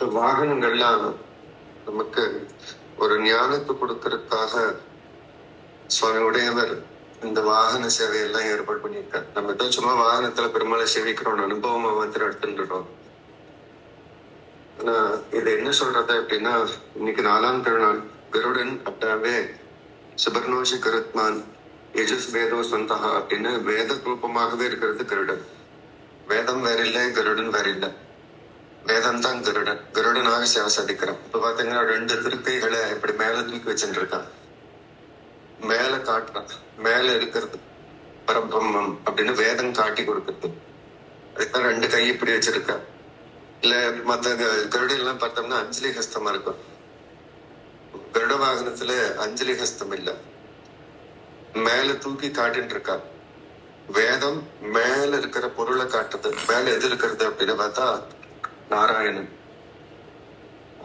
இந்த வாகனங்கள்லாம் நமக்கு ஒரு ஞானத்தை கொடுக்கறதுக்காக சுவாமி உடையவர் இந்த வாகன சேவையெல்லாம் ஏற்பாடு பண்ணியிருக்காரு. நம்ம ஏதோ சும்மா வாகனத்துல பெருமாளை சேவிக்கிறோம், அனுபவமா மாத்திரம் எடுத்துட்டுறோம். ஆனா இது என்ன சொல்றது அப்படின்னா, இன்னைக்கு 4ஆம் திருநாள் கருடன் அப்படின்னாவே சுபர்ணோஷி கருத்மான் யஜுஸ் வேதோ சொந்தகா அப்படின்னு வேத ரூபமாகவே இருக்கிறது கருடன். வேதம் வேற இல்லை, கருடன் வேற இல்லை. வேதம் தான் கருடன். கருடனாக சேவை சாதிக்கிறான். இப்ப பாத்தீங்கன்னா 2 திருக்கைகளை இப்படி மேல தூக்கி வச்சுட்டு இருக்கான். மேல காட்டுறான். மேல இருக்கிறது பரபிரம்மம் அப்படின்னு வேதம் காட்டி கொடுக்குறது. அதுதான் 2 கை இப்படி வச்சிருக்கா. இல்ல மத்த கருடன் எல்லாம் பார்த்தோம்னா அஞ்சலி ஹஸ்தமா இருக்கும். கருட வாகனத்துல அஞ்சலி ஹஸ்தம் இல்ல, மேல தூக்கி காட்டிட்டு இருக்கா. வேதம் மேல இருக்கிற பொருளை காட்டுறது. மேல எது இருக்கிறது அப்படின்னு பார்த்தா நாராயணன்.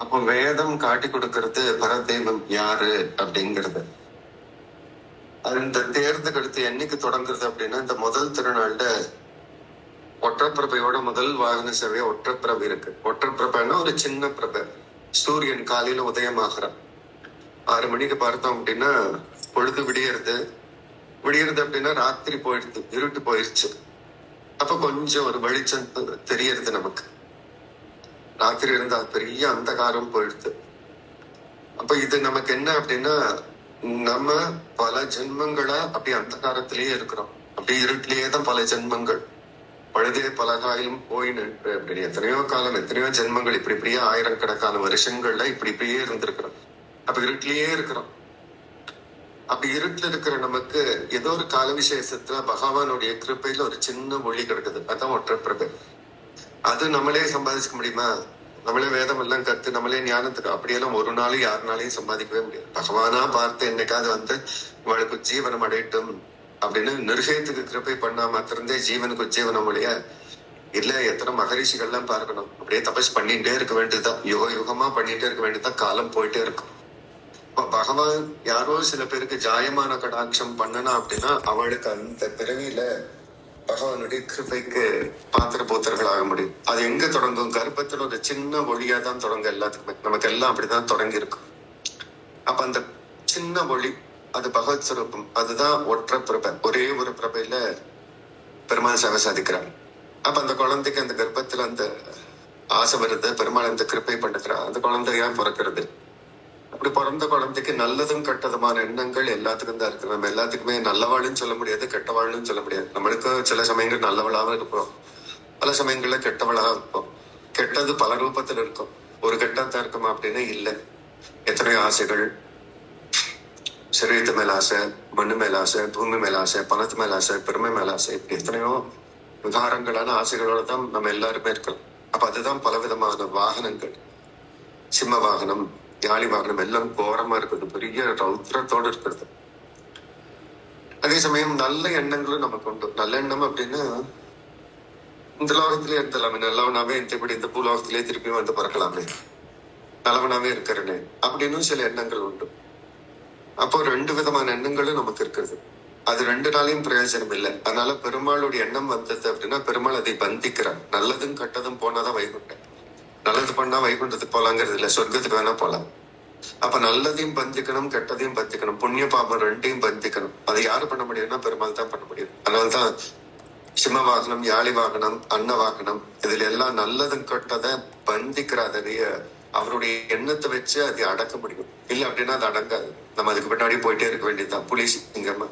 அப்போ வேதம் காட்டி கொடுக்கறது பரதெய்வம் யாரு அப்படிங்கிறது. அந்த தேர்ந்தெடுத்து என்னைக்கு தொடங்குறது அப்படின்னா, இந்த முதல் திருநாள்ல ஒற்றப்பிரபையோட முதல் வாகன சேவை ஒற்றப்பிரபை இருக்கு. ஒற்றப்பிரபைன்னா ஒரு சின்ன பிரபை. சூரியன் காலையில உதயமாகிறான். 6 மணிக்கு பார்த்தோம் அப்படின்னா பொழுது விடியறது. விடியறது அப்படின்னா ராத்திரி போயிடுது, இருட்டு போயிடுச்சு. அப்ப கொஞ்சம் ஒரு வெளிச்சம் தெரியறது நமக்கு. ராத்திரி இருந்தா பெரிய அந்தகாரம் போயிடுது. அப்ப இது நமக்கு என்ன அப்படின்னா, நம்ம பல ஜென்மங்களா அப்படி அந்தகாரத்திலேயே இருக்கிறோம். அப்படி இருட்டிலேயே தான் பல ஜென்மங்கள். பழுதே பலகாயும் போய் நின்று அப்படின்னு எத்தனையோ காலம், எத்தனையோ ஜென்மங்கள், இப்படி இப்படியே ஆயிரக்கணக்கான வருஷங்கள்ல இப்படி இப்படியே இருந்திருக்கிறோம். அப்ப இருட்டிலேயே இருக்கிறோம். அப்படி இருட்டுல இருக்கிற நமக்கு ஏதோ ஒரு கால விசேஷத்துல பகவானுடைய கிருப்பையில ஒரு சின்ன ஒளி கிடக்குது. அதான் ஒற்றப்பிரபை. அது நம்மளே சம்பாதிச்சுக்க முடியுமா? நம்மளே வேதம் எல்லாம் கத்து நம்மளே ஞானத்துக்கு அப்படியெல்லாம் ஒரு நாளும் யாருனாலையும் சம்பாதிக்கவே முடியாது. பகவானா பார்த்து என்னைக்காவது இவளுக்கு ஜீவனம் அடையட்டும் அப்படின்னு நிருகத்துக்கு கிருப்பை பண்ணா மாத்திருந்தே ஜீவனுக்கு உஜ்ஜீவனம் ஒழிய இல்ல. எத்தனை மகரிஷிகள்லாம் பார்க்கணும், அப்படியே தபஸ் பண்ணிட்டே இருக்க வேண்டியதுதான். யுகமா பண்ணிட்டே இருக்க வேண்டியதுதான். காலம் போயிட்டே இருக்கும். பகவான் யாரோ சில பேருக்கு ஜாயமான கடாட்சம் பண்ணனா அப்படின்னா அவளுக்கு அந்த பிறவியில பகவானுடைய கிருபைக்கு பாத்திர போத்தர்கள் ஆக முடியும். அது எங்க தொடங்கும்? கர்ப்பத்துல ஒரு சின்ன ஒளியா தான் தொடங்கும் எல்லாத்துக்குமே. நமக்கு எல்லாம் அப்படிதான் தொடங்கி இருக்கும். அப்ப அந்த சின்ன ஒளி அது பகவத் ஸ்வரூபம். அதுதான் ஒற்ற பிரபை. ஒரே ஒரு பிரபையில பெருமாள் சேவை சாதிக்கிறாங்க. அப்ப அந்த குழந்தைக்கு அந்த கர்ப்பத்துல அந்த ஆசை வருது, பெருமாள் அந்த கிருப்பை பண்ணுறா, அந்த குழந்தையா பிறக்கிறது. அப்படி பிறந்த குழந்தைக்கு நல்லதும் கெட்டதுமான எண்ணங்கள் எல்லாத்துக்கும் தான் இருக்கு. நம்ம எல்லாத்துக்குமே நல்லவாழ்னு சொல்ல முடியாது, கெட்டவாழ்னு சொல்ல முடியாது. நம்மளுக்கு சில சமயங்கள் நல்லவளாகவும் இருப்போம், பல சமயங்கள்ல கெட்டவளாக இருப்போம். கெட்டது பல ரூபத்துல இருக்கும். ஒரு கெட்டதா இருக்குமா அப்படின்னா இல்லை. எத்தனையோ ஆசைகள், சரீரத்து மேல ஆசை, மண்ணு மேல ஆசை, பூமி மேல ஆசை, பணத்து மேல ஆசை, பெருமை மேல ஆசை, இப்படி எத்தனையோ விகாரங்களான ஆசைகளோட தான் நம்ம எல்லாருமே இருக்கிறோம். அப்ப அதுதான் பலவிதமான வாகனங்கள். சிம்ம வாகனம், யாழி வாகனம் எல்லாம் கோரமா இருக்குது, பெரிய ரௌத்ரத்தோடு இருக்கிறது. அதே சமயம் நல்ல எண்ணங்களும் நமக்கு உண்டு. நல்ல எண்ணம் அப்படின்னா இந்த லோகத்திலே இருக்கலாமே, நல்லவனாவே இந்த பூலோகத்திலே திருப்பி வந்து பறக்கலாமே, நல்லவனாவே இருக்கிறனே அப்படின்னு சில எண்ணங்கள் உண்டு. அப்போ 2 விதமான எண்ணங்களும் நமக்கு இருக்கிறது. அது 2 நாளையும் பிரயோஜனம் இல்லை. அதனால பெருமாளுடைய எண்ணம் வந்தது அப்படின்னா பெருமாள் அதை பந்திக்கிறார். நல்லதும் கெட்டதும் போனாதான் வைகுண்டம். நல்லது பண்ணா வைகுண்டத்துக்கு போலாங்கிறது இல்லை, சொர்க்கத்துக்கு வேணா போலாம். அப்ப நல்லதையும் பந்திக்கணும், கெட்டதையும் பந்திக்கணும், புண்ணிய பாபம் 2ஐயும் பந்திக்கணும். அதை யாரு பண்ண முடியும்னா பெருமாள் தான் பண்ண முடியும். அதனால்தான் சிம்ம வாகனம், யாழி வாகனம், அன்ன வாகனம், இதுல எல்லாம் நல்லதும் கெட்டதை பந்திக்கிறாதைய அவருடைய எண்ணத்தை வச்சு அதை அடக்க முடியும். இல்லை அப்படின்னா அது அடங்காது. நம்ம அதுக்கு பின்னாடி போயிட்டே இருக்க வேண்டியதுதான். புலி சிங்கமா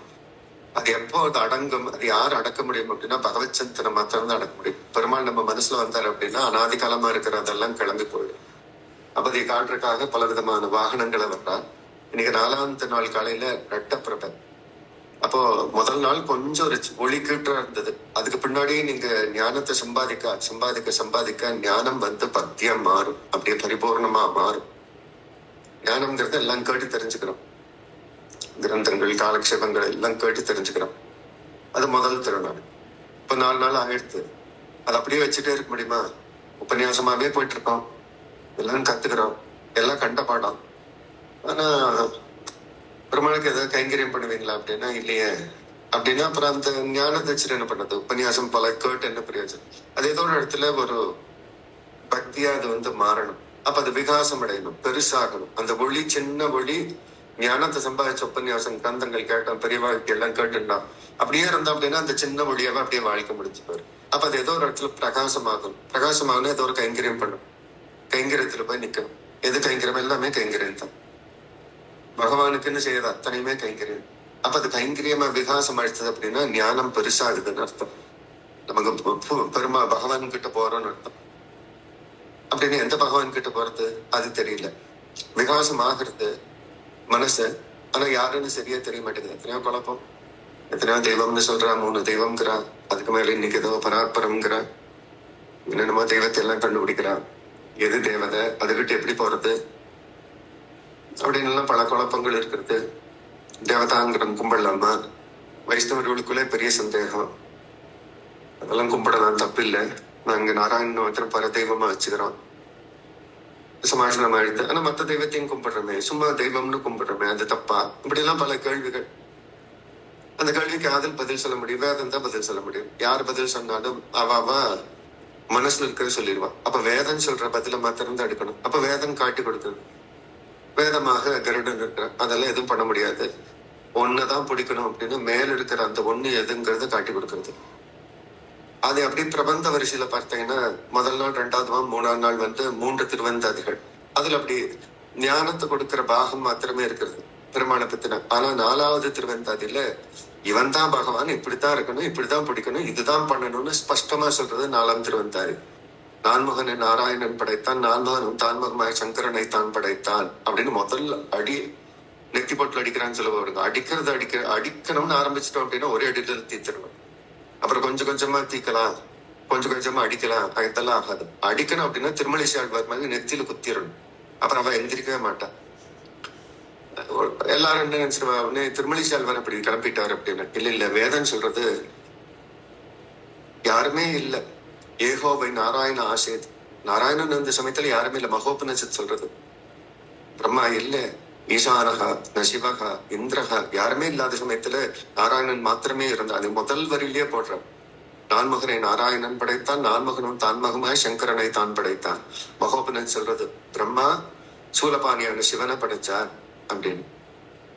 அது எப்போ அது அடங்கும்? அது யார் அடக்க முடியும் அப்படின்னா பகவத் சிந்தனை மாத்திரம் தான் அடக்க முடியும். பெருமாள் நம்ம மனசுல வந்தார் அப்படின்னா அனாதி காலமா இருக்கிறதெல்லாம் கிளம்பி போயிடும். அப்ப அதை காட்டுறதுக்காக பல விதமான வாகனங்களை வர்றார். இன்னைக்கு 4ஆம் நாள் காலையில ரெட்டப்பிரபை. அப்போ முதல் நாள் கொஞ்சம் ஒரு ஒளி கீட்டா இருந்தது. அதுக்கு பின்னாடி நீங்க ஞானத்தை சம்பாதிக்க ஞானம் பக்தியா மாறும், அப்படியே பரிபூர்ணமா மாறும். ஞானம்ங்கிறத எல்லாம் கேட்டு தெரிஞ்சுக்கிறோம். கிரந்தங்கள், காலக்ஷேபங்கள் எல்லாம் கேட்டு தெரிஞ்சுக்கிறோம். அது முதல் திருநாள். இப்ப 4 நாள் ஆயிடுத்து. அது அப்படியே வச்சுட்டே இருக்க முடியுமா? உபன்யாசமாவே போயிட்டு இருக்கோம், எல்லாம் கத்துக்கிறோம், எல்லாம் கண்ட பாடம். ஆனா பெருமாளுக்கு ஏதாவது கைங்கரியம் பண்ணுவீங்களா அப்படின்னா இல்லையே. அப்படின்னா அப்புறம் அந்த ஞானத்தை வச்சுட்டு என்ன பண்ணது? உபன்யாசம் பல கேட்டு என்ன பிரயோஜனம்? அது ஏதோ ஒரு இடத்துல ஒரு பக்தியா அது மாறணும். அப்ப அது விகாசம் அடையணும், பெருசாகணும். அந்த ஒளி, சின்ன ஒளி, ஞானத்தை சம்பாதிச்ச உபன்யாசம் கிரந்தங்கள் கேட்டோம், பெரிய வாழ்க்கை எல்லாம் கேட்டுட்டான். அப்படியே இருந்தா அப்படின்னா அந்த சின்ன ஒளியாவே அப்படியே வாழ்க்கை முடிச்சுப்பாரு. அப்ப அது ஏதோ ஒரு இடத்துல பிரகாசமாகும். பிரகாசமாகணும், ஏதோ ஒரு கைங்கரியம் பண்ணும். கைங்கரியத்துல போய் நிக்கணும். எது கைங்கரியம்? எல்லாமே கைங்கரியம் தான். பகவானுக்குன்னு செய்யறது அத்தனையுமே கைங்கரியம். அப்ப அது கைங்கரியமா விகாசம் அழிச்சது அப்படின்னா ஞானம் பெருசாகுதுன்னு அர்த்தம். நமக்கு பெருமா பகவான் கிட்ட போறோம்னு அர்த்தம். அப்படின்னு எந்த பகவான் கிட்ட போறது அது தெரியல. விகாசம் ஆகிறது மனசு, ஆனா யாருன்னு சரியா தெரிய மாட்டேங்குது. எத்தனையோ குழப்பம், எத்தனையோ தெய்வம்னு சொல்றா, 3 தெய்வம்ங்கிறா, அதுக்கு மேல இன்னைக்கு ஏதோ பராத்பரம்ங்கிறா, என்னென்னமோ தெய்வத்தை எல்லாம் கண்டுபிடிக்கிறா. எது தேவதை, அதுகிட்ட எப்படி போறது அப்படின்னு எல்லாம் பல குழப்பங்கள் இருக்கிறது. தேவதாங்கிறம் கும்பிடலாமா? வைஷ்ணவர்களுக்குள்ளே பெரிய சந்தேகம். அதெல்லாம் கும்பிடலாம், தப்பு இல்லை. நாங்க நாராயணன் மாத்திரம் பர தெய்வமா வச்சுக்கிறோம், சமாஷணம் ஆயிடுது. ஆனா மத்த தெய்வத்தையும் கும்பிடுறோமே, சும்மா தெய்வம்னு கும்பிடுறோமே, அது தப்பா? இப்படி எல்லாம் பல கேள்விகள். அந்த கேள்விக்கு யாரும் பதில் சொல்ல முடியும்? வேதம் தான் பதில் சொல்ல முடியும். யார் பதில் சொன்னாலும் அவ மனசுல இருக்கிறத சொல்லிடுவா. அப்ப வேதம் சொல்ற பதில மாத்திரம் தான் எடுக்கணும். அப்ப வேதம் காட்டி கொடுக்குறது. வேதமாக கருடன் இருக்கிற அதெல்லாம் எதுவும் பண்ண முடியாது. ஒன்னுதான் பிடிக்கணும் அப்படின்னு மேல இருக்கிற அந்த ஒண்ணு எதுங்கிறத காட்டி கொடுக்கறது. அது அப்படி பிரபந்த வரிசையில பார்த்தீங்கன்னா முதல் நாள், 2வது நாள், 3ஆம் நாள் 3 திருவந்தாதிகள். அதுல அப்படி ஞானத்தை கொடுக்கிற பாகம் மாத்திரமே இருக்கிறது பெருமாளை பத்தின. ஆனா 4வது திருவந்தாதியில இவன் தான் பகவான், இப்படித்தான் இருக்கணும், இப்படித்தான் பிடிக்கணும், இதுதான் பண்ணணும்னு ஸ்பஷ்டமா சொல்றது 4ஆம் திருவந்தாதி. நான்முகனை நாராயணன் படைத்தான், நான்முகனும் தான்முகமாய் சங்கரனை தான் படைத்தான் அப்படின்னு முதல்ல அடி நெத்தி போட்டு அடிக்கிறான்னு சொல்லுவாங்க. அடிக்கணும்னு ஆரம்பிச்சிட்டோம் அப்படின்னா ஒரே அடியில தீர்த்துருவோம். அப்புறம் கொஞ்சம் கொஞ்சமா தீக்கலாம், கொஞ்சம் கொஞ்சமா அடிக்கலாம், அதெல்லாம் ஆகாது. அடிக்கணும் அப்படின்னா திருமலிசை ஆழ்வார் மாதிரி நெத்தியில குத்திடணும். அப்புறம் அவன் எந்திரிக்கவே மாட்டான். எல்லாரும் என்ன நினைச்சிருவா, திருமலிசை ஆழ்வார் அப்படி கிளம்பிட்டாரு அப்படின்னு. இல்ல, வேதம் சொல்றது யாருமே இல்ல. ஏகோவை நாராயண ஆசேத். நாராயணன் இந்த சமயத்துல யாருமே இல்ல. மகோபனிஷத் சொல்றது பிரம்மா இல்ல, ஈசானகா, நசிவகா, இந்திரகா யாருமே இல்லாத சமயத்துல நாராயணன் மாத்திரமே இருந்தா. அது முதல் வரியிலேயே போடுற. நான்மகனை நாராயணன் படைத்தான், நான்மகனும் தான்மகமாய் சங்கரனை தான் படைத்தான். மகோபனன் சொல்றது பிரம்மா சூலபாணியான சிவனை படைச்சார் அப்படின்னு.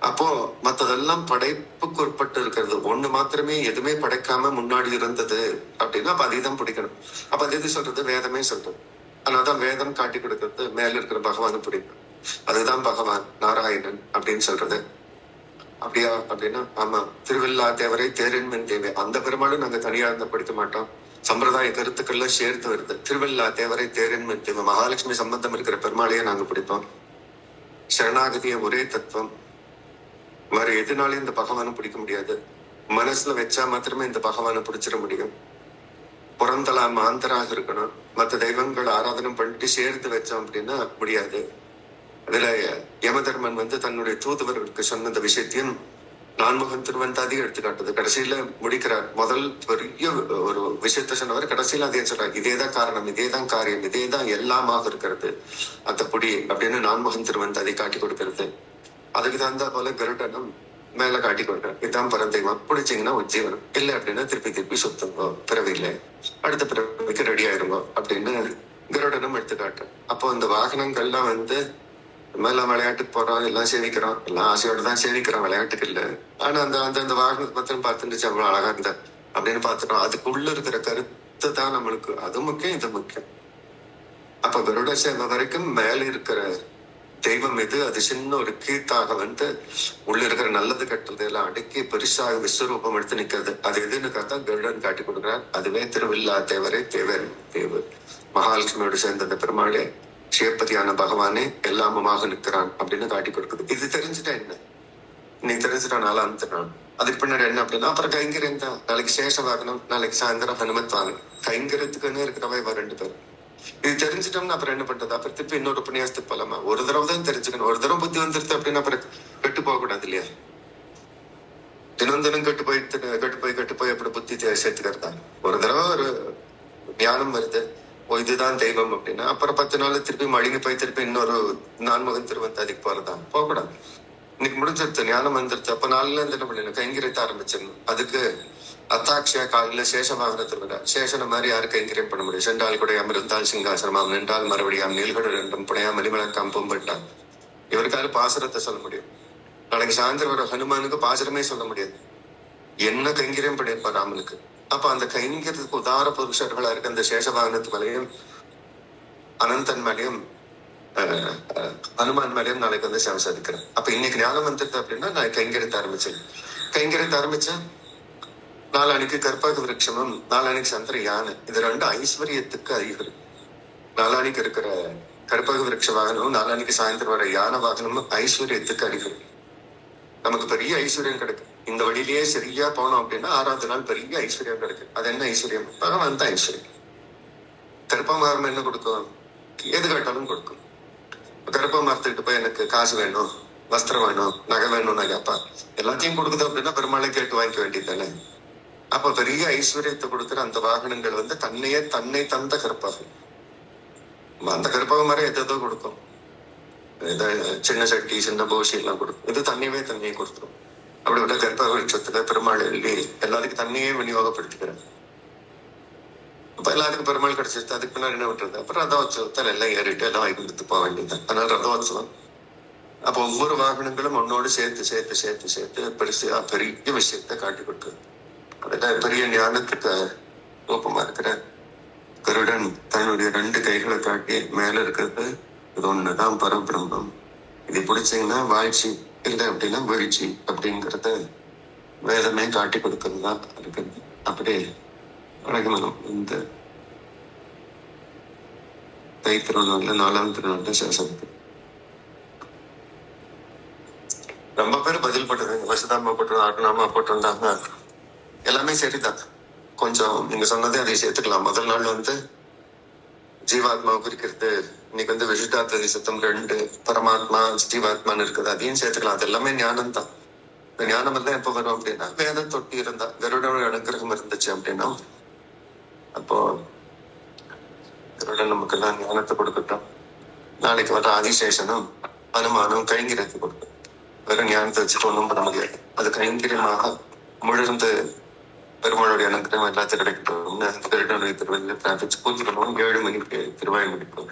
அப்போ மத்ததெல்லாம் படைப்புக்கு உட்பட்டு இருக்கிறது. ஒண்ணு மாத்திரமே எதுவுமே படைக்காம முன்னாடி இருந்தது அப்படின்னா அப்ப அதைதான் பிடிக்கணும். அப்ப அது எது சொல்றது? வேதமே சொல்றது. அதனாலதான் வேதம் காட்டி கொடுக்கறது மேல இருக்கிற பகவானை பிடிக்கும். அதுதான் பகவான் நாராயணன் அப்படின்னு சொல்றது. அப்படியா அப்படின்னா ஆமா. திருவில்லா தேவரை தேரின்மன் தேவை, அந்த பெருமாளும் நாங்க தனியா இருந்த படிக்க மாட்டோம். சம்பிரதாய கருத்துக்கள்ல சேர்த்து வருது. திருவில்லா தேவரை தேரின்மன் தேவை, மகாலட்சுமி சம்பந்தம் இருக்கிற பெருமாளையே நாங்க பிடிப்போம். சரணாகதிய ஒரே தத்துவம், வேற எதுனாலும் இந்த பகவானை பிடிக்க முடியாது. மனசுல வச்சா மாத்திரமே இந்த பகவானை பிடிச்சிட முடியும். புறந்தலா மாந்தராக இருக்கணும். மற்ற தெய்வங்கள் ஆராதனை பண்ணிட்டு சேர்த்து வச்சோம் அப்படின்னா முடியாது. அதுல யமதர்மன் தன்னுடைய தூதுவர்களுக்கு சொன்ன இந்த விஷயத்தையும் நான்முகன் திருவந்தாதி எடுத்துக்காட்டுது. கடைசியில முடிக்கிறார். முதல் பெரிய ஒரு விஷயத்த சொன்னவர் கடைசியில அதே சொல்றார். இதேதான் காரணம், இதேதான் காரியம், இதேதான் எல்லாமாக இருக்கிறது அந்த பொடி அப்படின்னு நான்முகன் திருவந்தாதி காட்டி கொடுக்கிறது. அதுக்கு தகுந்தா போல கருடனும் மேல காட்டி கொடுக்குறேன். இதுதான் பரந்தெய்வம், பிடிச்சிங்கன்னா உஜ்ஜீவனம், இல்லை அப்படின்னா திருப்பி சுத்துங்கோ, பிறவியில அடுத்த பிறவிக்கு ரெடி ஆயிருங்கோ அப்படின்னு கருடனும் எடுத்துக்காட்டுறேன். அப்போ இந்த வாகனங்கள்லாம் மேல விளையாட்டுக்கு போறோம், எல்லாம் சேவிக்கிறோம், எல்லாம் ஆசையோட தான் சேவிக்கிறோம், விளையாட்டுக்கு இல்ல. ஆனா அந்த வாகனத்தை மாத்திரம் பார்த்துட்டு அவ்வளவு அழகா இருந்த அப்படின்னு பார்த்துட்டோம். அதுக்குள்ள இருக்கிற கருத்து தான் நம்மளுக்கு அது முக்கியம், இது முக்கியம். அப்ப கருட சேவை வரைக்கும் மேல இருக்கிற தெய்வம் எது? அது சின்ன ஒரு கீத்தாக உள்ள இருக்கிற நல்லது கட்டுறது எல்லாம் அடக்கி பெருசாக விஸ்வரூபம் எடுத்து நிக்கிறது. அது எதுன்னு பார்த்தா கருடன் காட்டி கொடுக்குறார். அதுவே திருவில்லா தேவரே தேவர் தேவர், மகாலட்சுமியோடு சேர்ந்த அந்த பெருமாளே, சிவபதியான பகவானே எல்லாமுமாக நிற்கிறான் அப்படின்னு காட்டி கொடுக்குது. இது தெரிஞ்சுட்டா என்ன? இன்னைக்கு தெரிஞ்சுட்டா அந்த நாள். அதுக்கு பின்னாடி என்ன அப்படின்னா அப்புறம் கைங்கரியம் தான். நாளைக்கு சேஷ வாகனம், நாளைக்கு சாயந்தரம் ஹனுமத் வாகனம். கைங்கரியத்துக்குன்னு இருக்கிறவ இவ 2 பேரும். இது தெரிஞ்சுட்டோம்னா அப்புறம் என்ன பண்றது? அப்புறம் திருப்பி இன்னொரு உபன்யாசத்துக்கு போலாமா? ஒரு தடவை தான் தெரிஞ்சுக்கணும். ஒரு தடவை புத்தி வந்துருது அப்படின்னா அப்புறம் கெட்டு போக கூடாது இல்லையா? தினம் கெட்டு போய் அப்படி புத்தி சேர்த்துக்கிறதா? ஒரு தடவை ஒரு ஞானம் வருது, இதுதான் தெய்வம் அப்படின்னா அப்புறம் 10 நாள் திருப்பி மழுங்கி போய் திருப்பி இன்னொரு நான்முகன் திருவந்தாதிக்கு போறதா? போகக்கூடாது. இன்னைக்கு முடிஞ்சிருச்சு, ஞானம் வந்துருச்சு. அப்ப 4 என்ன பண்ணணும்? கைங்கரியத்தை ஆரம்பிச்சிடணும். அதுக்கு அத்தாட்சியா காலையில சேஷ வாகனத்தில் வர சேஷன மாதிரி யாரு கைங்கரியம் பண்ண முடியும்? சென்றால் கூட அமிர்ந்தால் சிங்காசனமாம் நின்றால் மறுபடியும் நீள்கடு ரெண்டும் புனையா மலிமலக்கம் பூம்பட்டான். இவருக்காரு பாசுரத்தை சொல்ல முடியும். நாளைக்கு சாயந்தரம் வர ஹனுமானுக்கு பாசுரமே சொல்ல முடியாது. என்ன கைங்கரியம் பண்ணியிருப்பார் ராமனுக்கு. அப்ப அந்த கைங்கரியத்துக்கு உதார புருஷர்களா இருக்க அந்த சேஷ வாகனத்து மேலையும் அனந்தன் மேலையும் ஹனுமான் மேலையும் நாளைக்கு வந்து சேவை சாதிக்கிறேன். அப்ப இன்னைக்கு ஞானம் வந்துருது அப்படின்னா நான் கைங்கரியத்தை ஆரம்பிச்சேன். நாளானிக்கு கற்பக விருட்சமும் நாளானிக்கு சந்திர யானை, இது ரெண்டு ஐஸ்வர்யத்துக்கு அறிகுறி. நாளானிக்கு இருக்கிற கற்பக விருட்ச வாகனமும் நாளானிக்கு சாயந்தரம் வர யானை வாகனமும் ஐஸ்வர்யத்துக்கு அறிகுறி. நமக்கு பெரிய ஐஸ்வர்யம் கிடைக்கும். இந்த வழியிலேயே சரியா போனோம் அப்படின்னா 6வது நாள் பெரிய ஐஸ்வர்யம் கிடைக்கும். அது என்ன ஐஸ்வர்யம்? பகவான் தான் ஐஸ்வர்யம். கருப்ப மரம் என்ன கொடுக்கும்? எது கேட்டாலும் கொடுக்கும். கருப்ப மரத்துக்கிட்ட போய் எனக்கு காசு வேணும், வஸ்திரம் வேணும், நகை வேணும், நான் கேட்பா எல்லாத்தையும் கொடுக்குது அப்படின்னா பெருமாளை கேட்டு வாங்கிக்க வேண்டியது தானே. அப்ப பெரிய ஐஸ்வர்யத்தை கொடுக்குற அந்த வாகனங்கள் வந்து தன்னை தந்த கருப்பாகும். அந்த கருப்பக மரம் எதோ கொடுக்கும். சின்ன சட்டி சின்ன போசி எல்லாம் கொடுக்கும். இது தண்ணியே கொடுத்துரும். அப்படி விட கற்பக விருட்சத்துல பெருமாள் எழுதி எல்லாத்துக்கும் தண்ணியே விநியோகப்படுத்திக்கிறேன். அப்ப எல்லாத்துக்கும் பெருமாள் கிடைச்சிருச்சு. அதுக்கு பின்னாடி என்ன விட்டுறது? அப்புறம் ரதோத்சவத்தால் எல்லாம் ஏறிட்டு எல்லாம் வாங்கி போக வேண்டியதுதான். அதனால ரதோத்சவம். அப்ப ஒவ்வொரு வாகனங்களும் ஒன்னோடு சேர்த்து பெரிய விஷயத்த காட்டி கொடுக்குது. அதுதான் பெரிய ஞானத்துக்கு ரூபமா இருக்கிற கருடன் தன்னுடைய 2 கைகளை காட்டி மேல இருக்கிறது இது ஒண்ணுதான் பரபிரம்மம். இது பிடிச்சீங்கன்னா வாழ்ச்சி, இல்லை அப்படின்னா வீழ்ச்சி அப்படிங்கறத வேதமே காட்டி கொடுக்கறது தான் இருக்குது. அப்படியே அழகமனம் இந்த தை திருநாள்ல 4ஆம் திருநாள்ல சேஷத்துக்கு ரொம்ப பேர் பதில் பட்டது. வசுதாமா போட்டிருந்தா, அருணாமா போட்டிருந்தாங்க. எல்லாமே சரிதான். கொஞ்சம் நீங்க சொன்னதே அதை சேர்த்துக்கலாம். முதல் நாள் வந்து ஜீவாத்மாவை குறிக்கிறது. இன்னைக்கு வந்து விசிஷ்டாத்வைத சித்தம் 2 பரமாத்மா ஜீவாத்மான்னு இருக்குது. அதையும் சேர்த்துக்கலாம். அது எல்லாமே ஞானம் தான். இந்த ஞானம் எல்லாம் எப்ப வரும் அப்படின்னா வேதம் தொட்டி இருந்தா, கருடோட அனுகிரகம் இருந்துச்சு அப்படின்னா, அப்போ கருடன் நமக்கு எல்லாம் ஞானத்தை கொடுக்கட்டும். நாளைக்கு வர ஆதிசேஷனும் அனுமானம் கைங்கரியத்தை கொடுக்கும். வெறும் ஞானத்தை வச்சுட்டு ஒன்றும் பண்ண முடியாது. அது கைங்கரியமாக முழுந்து பெருமாளுடைய அனுகிரகம் எல்லாத்தையும் கிடைக்கட்டும். திருவள்ளுவர் திருவள்ளுவர் பூஜை பண்ணுவோம். 7 மணிக்கு திருவாய் முடிப்போம்.